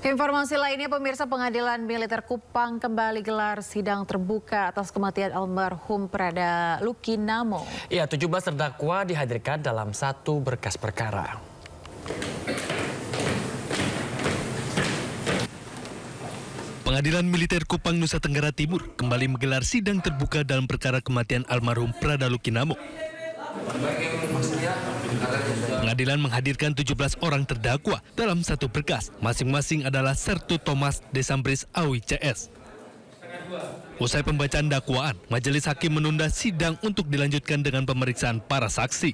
Informasi lainnya, pemirsa, Pengadilan Militer Kupang kembali gelar sidang terbuka atas kematian almarhum Prada Lucky Namo. Ya, 17 terdakwa dihadirkan dalam satu berkas perkara. Pengadilan Militer Kupang, Nusa Tenggara Timur kembali menggelar sidang terbuka dalam perkara kematian almarhum Prada Lucky Namo. Pengadilan menghadirkan 17 orang terdakwa dalam satu berkas. Masing-masing adalah Sertu Thomas Desambris Awi CS. Usai pembacaan dakwaan, majelis hakim menunda sidang untuk dilanjutkan dengan pemeriksaan para saksi.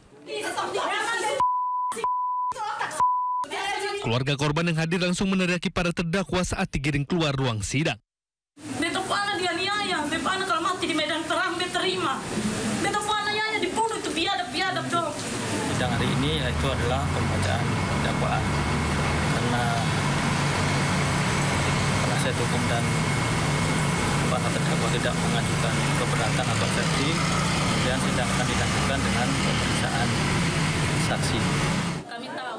Keluarga korban yang hadir langsung meneriaki para terdakwa saat digiring keluar ruang sidang. Beta pana dia niaya, beta pana kalau mati di medan perang beta terima. Beta pana niaya dibunuh itu biadab dong. Sidang hari ini itu adalah pembacaan dakwaan karena penasihat hukum dan para terdakwa tidak mengajukan keberatan atau versi, dan sidang akan dilanjutkan dengan pemeriksaan saksi.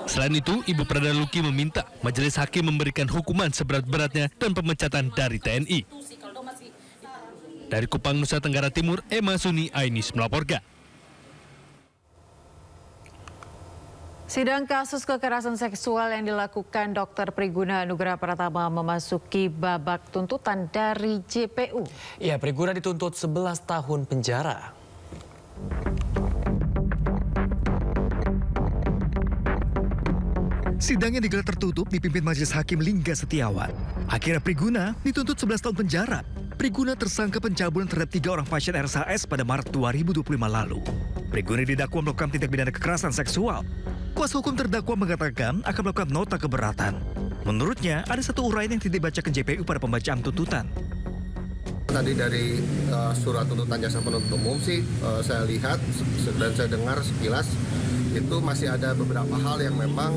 Selain itu, Ibu Prada Lucky meminta majelis hakim memberikan hukuman seberat-beratnya dan pemecatan dari TNI. Dari Kupang, Nusa Tenggara Timur, Emma Suni Ainis melaporkan. Sidang kasus kekerasan seksual yang dilakukan Dr. Priguna Nugraha Pratama memasuki babak tuntutan dari JPU. Ya, Priguna dituntut 11 tahun penjara. Sidang yang digelar tertutup dipimpin Majelis Hakim Lingga Setiawan. Akhirnya Priguna dituntut 11 tahun penjara. Priguna tersangka pencabulan terhadap 3 orang pasien RSAS pada Maret 2025 lalu. Priguna didakwa melakukan tindak pidana kekerasan seksual. Kuasa hukum terdakwa mengatakan akan melakukan nota keberatan. Menurutnya, ada satu uraian yang tidak dibacakan JPU pada pembacaan tuntutan. Tadi dari surat tuntutan jaksa penuntut umum sih saya lihat dan saya dengar sekilas itu masih ada beberapa hal yang memang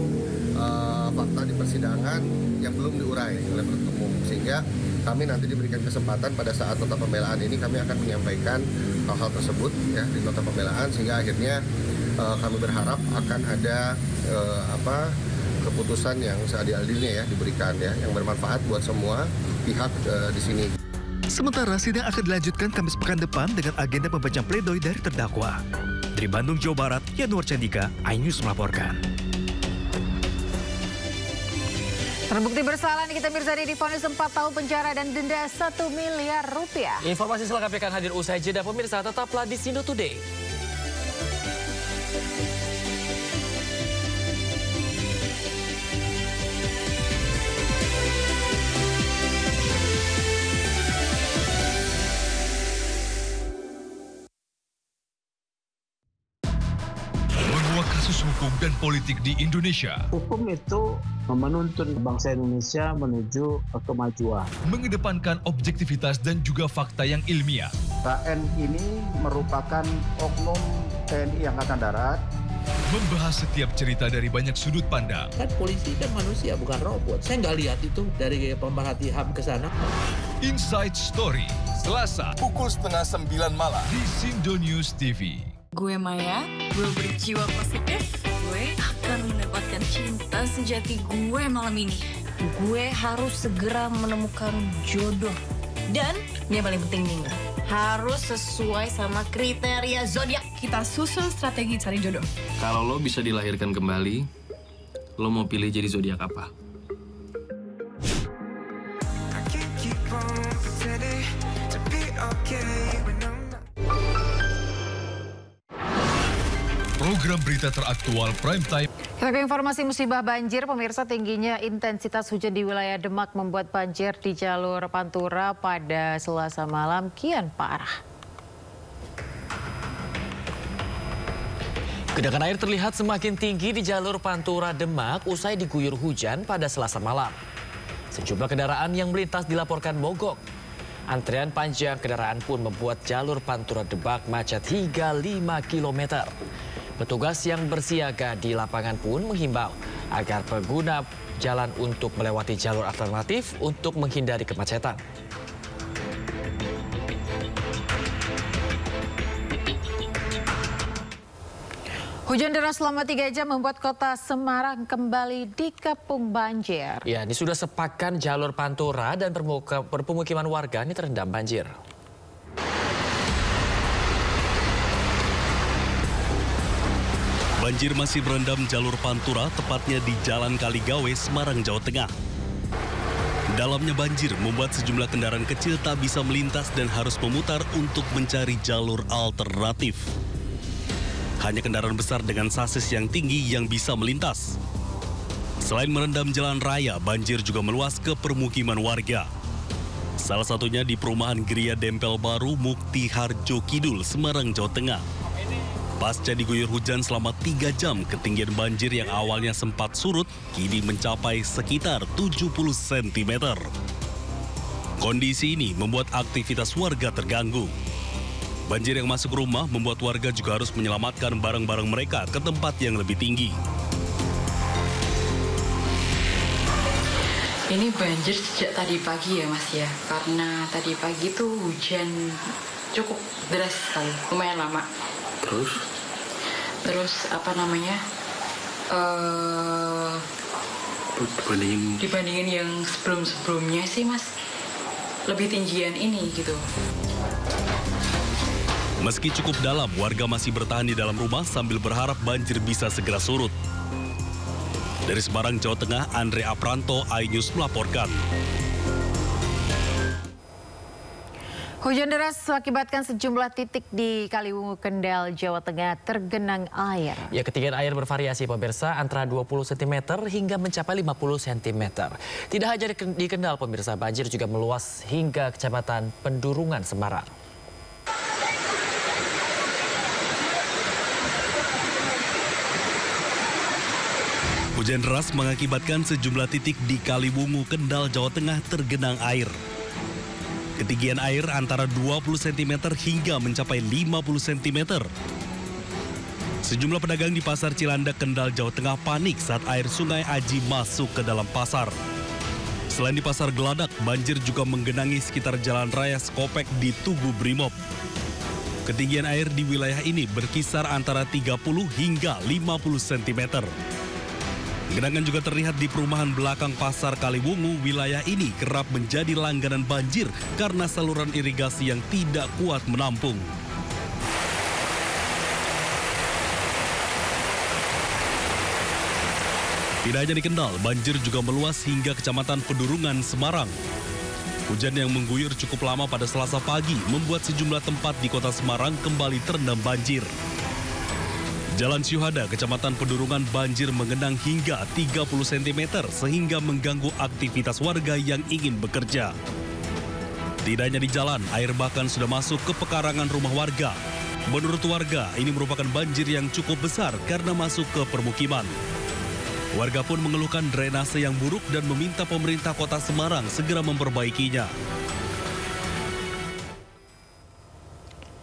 fakta di persidangan yang belum diurai oleh penuntut umum, sehingga kami nanti diberikan kesempatan pada saat nota pembelaan ini kami akan menyampaikan hal-hal tersebut ya di nota pembelaan, sehingga akhirnya kami berharap akan ada keputusan yang seadil-adilnya ya diberikan ya, yang bermanfaat buat semua pihak di sini. Sementara sidang akan dilanjutkan Kamis pekan depan dengan agenda pembacaan pledoi dari terdakwa. Dari Bandung, Jawa Barat, Yanuar Candika, iNews melaporkan. Terbukti bersalah Nikita Mirzani divonis 4 tahun penjara dan denda 1 miliar rupiah. Informasi selengkapnya akan hadir usai jeda, pemirsa. Tetaplah di Sindo Today. Kasus hukum dan politik di Indonesia. Hukum itu menuntun bangsa Indonesia menuju kemajuan. Mengedepankan objektivitas dan juga fakta yang ilmiah. KN ini merupakan oknum TNI Angkatan Darat. Membahas setiap cerita dari banyak sudut pandang. Kan polisi kan manusia, bukan robot. Saya nggak lihat itu dari pemerhati HAM ke sana. Inside Story, Selasa, pukul 8:30 malam di Sindo News TV. Gue Maya, gue berjiwa positif. Gue akan mendapatkan cinta sejati gue malam ini. Gue harus segera menemukan jodoh. Dan yang paling penting nih, harus sesuai sama kriteria zodiak. Kita susun strategi cari jodoh. Kalau lo bisa dilahirkan kembali, lo mau pilih jadi zodiak apa? Program berita teraktual Prime Time. Kita ke informasi musibah banjir, pemirsa. Tingginya intensitas hujan di wilayah Demak membuat banjir di jalur Pantura pada Selasa malam kian parah. Genangan air terlihat semakin tinggi di jalur Pantura Demak usai diguyur hujan pada Selasa malam. Sejumlah kendaraan yang melintas dilaporkan mogok. Antrean panjang kendaraan pun membuat jalur Pantura Demak macet hingga 5 km. Petugas yang bersiaga di lapangan pun menghimbau agar pengguna jalan untuk melewati jalur alternatif untuk menghindari kemacetan. Hujan deras selama 3 jam membuat kota Semarang kembali dikepung banjir. Ya, ini sudah sepakan jalur Pantura dan permukiman warga ini terendam banjir. Banjir masih merendam jalur Pantura, tepatnya di Jalan Kaligawe, Semarang, Jawa Tengah. Dalamnya banjir membuat sejumlah kendaraan kecil tak bisa melintas dan harus memutar untuk mencari jalur alternatif. Hanya kendaraan besar dengan sasis yang tinggi yang bisa melintas. Selain merendam jalan raya, banjir juga meluas ke permukiman warga. Salah satunya di perumahan Geria Dempel Baru, Mukti Harjo Kidul, Semarang, Jawa Tengah. Pasca diguyur hujan selama 3 jam, ketinggian banjir yang awalnya sempat surut, kini mencapai sekitar 70 cm. Kondisi ini membuat aktivitas warga terganggu. Banjir yang masuk rumah membuat warga juga harus menyelamatkan barang-barang mereka ke tempat yang lebih tinggi. Ini banjir sejak tadi pagi ya Mas ya, karena tadi pagi tuh hujan cukup deras sekali, lumayan lama. Terus apa namanya? Dibandingin yang sebelum-sebelumnya sih Mas, lebih tinggian ini gitu. Meski cukup dalam, warga masih bertahan di dalam rumah sambil berharap banjir bisa segera surut. Dari Semarang, Jawa Tengah, Andre Apranto, iNews melaporkan. Hujan deras mengakibatkan sejumlah titik di Kaliwungu, Kendal, Jawa Tengah tergenang air. Ya, ketinggian air bervariasi pemirsa antara 20 cm hingga mencapai 50 cm. Tidak hanya di Kendal pemirsa, banjir juga meluas hingga Kecamatan Pendurungan, Semarang. Hujan deras mengakibatkan sejumlah titik di Kaliwungu, Kendal, Jawa Tengah tergenang air. Ketinggian air antara 20 cm hingga mencapai 50 cm. Sejumlah pedagang di Pasar Cilandak, Kendal, Jawa Tengah panik saat air Sungai Aji masuk ke dalam pasar. Selain di Pasar Geladak, banjir juga menggenangi sekitar Jalan Raya Skopek di Tugu Brimob. Ketinggian air di wilayah ini berkisar antara 30 hingga 50 cm. Genangan juga terlihat di perumahan belakang Pasar Kaliwungu. Wilayah ini kerap menjadi langganan banjir karena saluran irigasi yang tidak kuat menampung. Tidak hanya di Kendal, banjir juga meluas hingga Kecamatan Pendurungan, Semarang. Hujan yang mengguyur cukup lama pada Selasa pagi membuat sejumlah tempat di kota Semarang kembali terendam banjir. Jalan Syuhada, Kecamatan Pendurungan banjir mengenang hingga 30 cm sehingga mengganggu aktivitas warga yang ingin bekerja. Tidak hanya di jalan, air bahkan sudah masuk ke pekarangan rumah warga. Menurut warga, ini merupakan banjir yang cukup besar karena masuk ke permukiman. Warga pun mengeluhkan drainase yang buruk dan meminta pemerintah kota Semarang segera memperbaikinya.